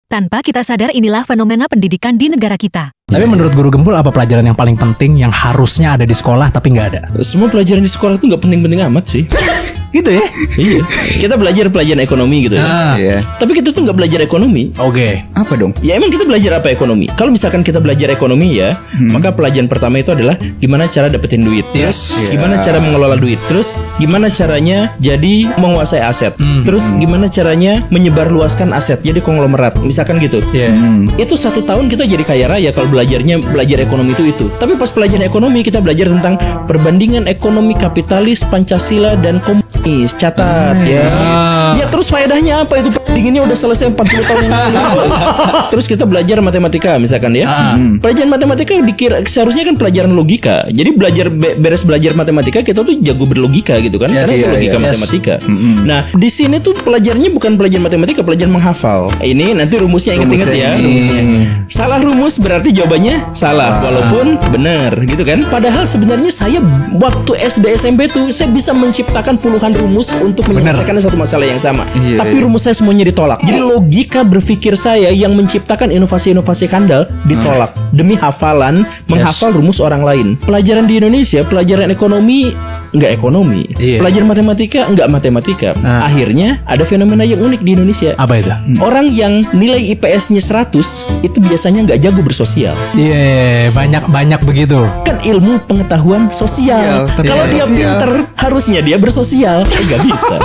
Tanpa kita sadar inilah fenomena pendidikan di negara kita. Tapi menurut Guru Gempul apa pelajaran yang paling penting yang harusnya ada di sekolah tapi nggak ada? Semua pelajaran di sekolah tuh nggak penting-penting amat sih. Gitu ya? Iya. Kita belajar pelajaran ekonomi gitu ya. Iya. Tapi kita tuh nggak belajar ekonomi. Oke. Apa dong? Ya emang kita belajar apa ekonomi? Kalau misalkan kita belajar ekonomi ya, maka pelajaran pertama itu adalah gimana cara dapetin duit. Yes. Gimana cara mengelola duit. Terus gimana caranya jadi menguasai aset. Terus gimana caranya menyebarluaskan aset jadi konglomerat. Misalkan gitu. Iya. Itu 1 tahun kita jadi kaya raya kalau belajar ekonomi itu. Tapi pas pelajaran ekonomi kita belajar tentang perbandingan ekonomi kapitalis, Pancasila dan komunis. Catat ya. Ya terus faedahnya apa itu? Perbandingannya udah selesai 40 tahun yang lalu. Terus kita belajar matematika misalkan ya. Pelajaran matematika dikira seharusnya kan pelajaran logika. Jadi beres belajar matematika kita tuh jago berlogika gitu kan. Karena itu logika matematika. Nah, di sini tuh pelajarannya bukan pelajaran matematika, pelajaran menghafal. Ini nanti rumusnya inget-inget ya, rumusnya. Salah rumus berarti jawabannya salah walaupun benar gitu kan. Padahal sebenarnya saya waktu SD SMP tuh saya bisa menciptakan puluhan rumus untuk menyelesaikan satu masalah yang sama. Tapi rumus saya semuanya ditolak. Jadi logika berpikir saya yang menciptakan inovasi-inovasi kandal ditolak demi hafalan menghafal rumus orang lain. Pelajaran di Indonesia, pelajaran ekonomi nggak ekonomi, pelajaran matematika nggak matematika. Akhirnya ada fenomena yang unik di Indonesia. Apa itu? Orang yang nilai IPS-nya 100 itu biasanya nggak jago bersosial. Iya, banyak begitu. Kan ilmu pengetahuan sosial. Kalau dia pinter, harusnya dia bersosial. Nggak bisa.